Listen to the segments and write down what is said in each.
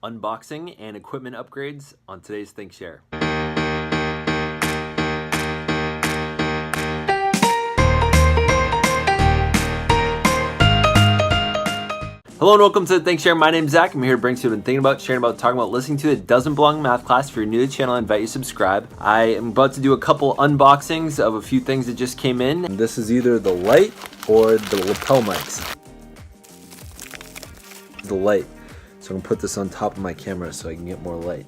unboxing and equipment upgrades on today's ThinkShare. Hello and welcome to the ThinkShare. My name's Zach. I'm here to bring you what I've been thinking about, sharing about, talking about, listening to. It doesn't belong in math class. If you're new to the channel, I invite you to subscribe. I am about to do a couple unboxings of a few things that just came in. And this is either the light or the lapel mics. The light. So I'm gonna put this on top of my camera so I can get more light.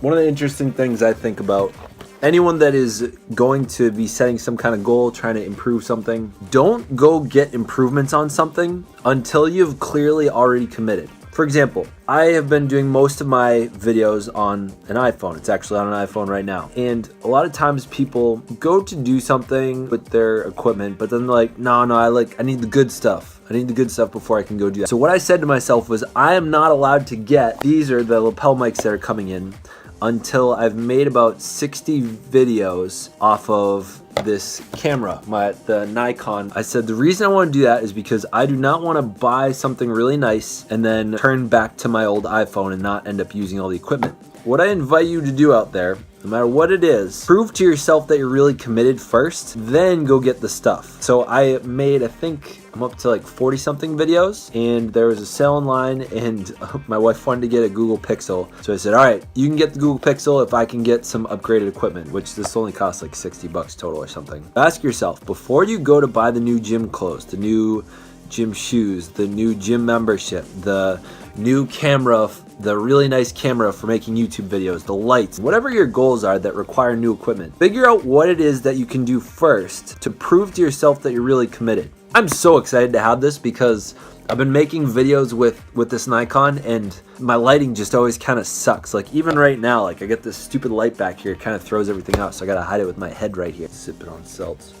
One of the interesting things I think about anyone that is going to be setting some kind of goal, trying to improve something, don't go get improvements on something until you've clearly already committed. For example, I have been doing most of my videos on an iPhone. It's actually on an iPhone right now. And a lot of times people go to do something with their equipment, but then they're like, no, I need the good stuff. I need the good stuff before I can go do that. So what I said to myself was, I am not allowed to get, these are the lapel mics that are coming in, until I've made about 60 videos off of this camera, the Nikon. I said the reason I want to do that is because I do not want to buy something really nice and then turn back to my old iPhone and not end up using all the equipment. What I invite you to do out there, no matter what it is, prove to yourself that you're really committed first, then go get the stuff. So I made, I think I'm up to like 40 something videos, and there was a sale online and my wife wanted to get a Google Pixel. So I said, all right, you can get the Google Pixel if I can get some upgraded equipment, which this only costs like 60 bucks total or something. Ask yourself, before you go to buy the new gym clothes, the new gym shoes, the new gym membership, the new camera, the really nice camera for making YouTube videos, the lights, whatever your goals are that require new equipment, figure out what it is that you can do first to prove to yourself that you're really committed. I'm so excited to have this because I've been making videos with this Nikon and my lighting just always kind of sucks. Like even right now, like I get this stupid light back here, it kind of throws everything out, so I gotta hide it with my head right here. Sip it on seltz.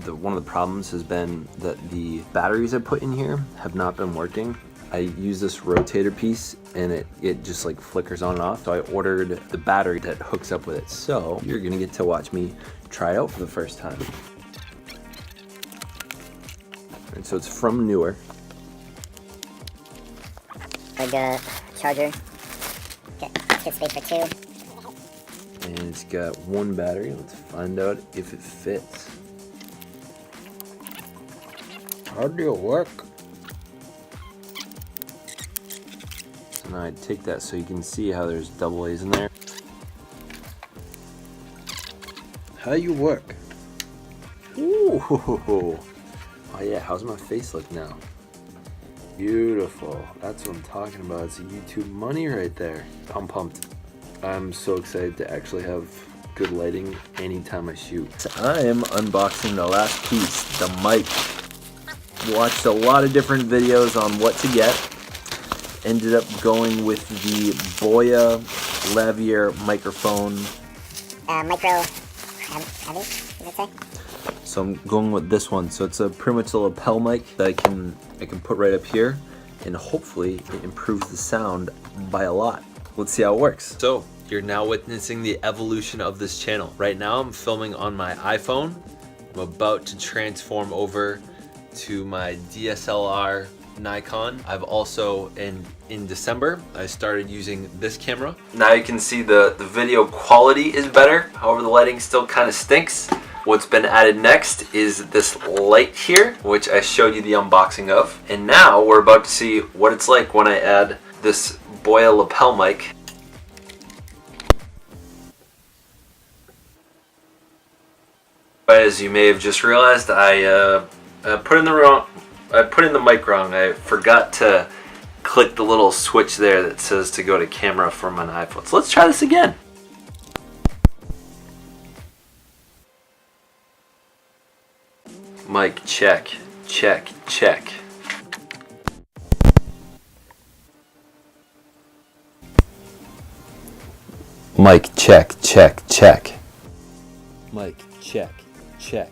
One of the problems has been that the batteries I put in here have not been working. I use this rotator piece and it just like flickers on and off. So I ordered the battery that hooks up with it. So you're gonna get to watch me try it out for the first time. And so it's from Newer. Like charger. Get space for two. And it's got one battery. Let's find out if it fits. How do it work? So now I take that so you can see how there's double A's in there. How you work? Ooh. Oh yeah, how's my face look now? Beautiful. That's what I'm talking about. It's a YouTube money right there. I'm pumped. I'm so excited to actually have good lighting anytime I shoot. So I am unboxing the last piece, the mic. Watched a lot of different videos on what to get. Ended up going with the Boya lavalier microphone. Micro heavy, you would say? So I'm going with this one. So it's pretty much a lapel mic that I can put right up here, and hopefully it improves the sound by a lot. Let's see how it works. So you're now witnessing the evolution of this channel. Right now I'm filming on my iPhone. I'm about to transform over to my DSLR Nikon. I've also, in December, I started using this camera. Now you can see the video quality is better. However, the lighting still kind of stinks. What's been added next is this light here, which I showed you the unboxing of. And now we're about to see what it's like when I add this Boya lapel mic. As you may have just realized, I put in the mic wrong. I forgot to click the little switch there that says to go to camera from an iPhone. So let's try this again. Mic check, check, check. Mic check, check, check. Mic check, check.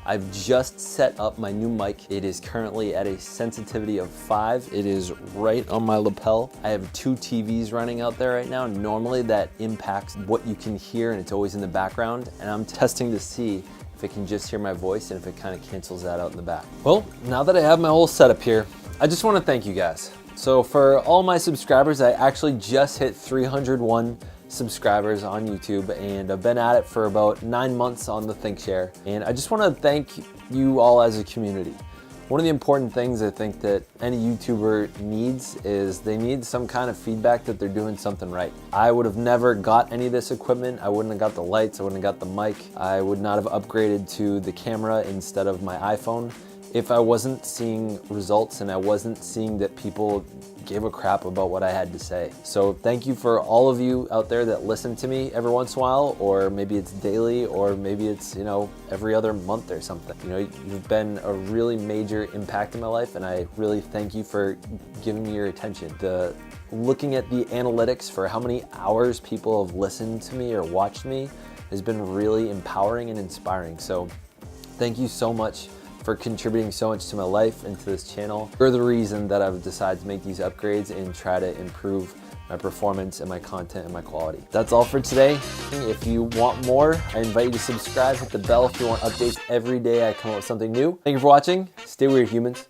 I've just set up my new mic. It is currently at a sensitivity of 5. It is right on my lapel. I have 2 TVs running out there right now. Normally that impacts what you can hear and it's always in the background. And I'm testing to see if it can just hear my voice and if it kind of cancels that out in the back. Well, now that I have my whole setup here, I just want to thank you guys. So for all my subscribers, I actually just hit 301 subscribers on YouTube, and I've been at it for about 9 months on the ThinkShare. And I just want to thank you all as a community. One of the important things I think that any YouTuber needs is they need some kind of feedback that they're doing something right. I would have never got any of this equipment. I wouldn't have got the lights, I wouldn't have got the mic. I would not have upgraded to the camera instead of my iPhone if I wasn't seeing results and I wasn't seeing that people gave a crap about what I had to say. So thank you for all of you out there that listen to me every once in a while, or maybe it's daily, or maybe it's, every other month or something. You've been a really major impact in my life, and I really thank you for giving me your attention. Looking at the analytics for how many hours people have listened to me or watched me has been really empowering and inspiring. So thank you so much for contributing so much to my life and to this channel. You're the reason that I've decided to make these upgrades and try to improve my performance and my content and my quality. That's all for today. If you want more, I invite you to subscribe, hit the bell if you want updates every day I come up with something new. Thank you for watching. Stay weird, humans.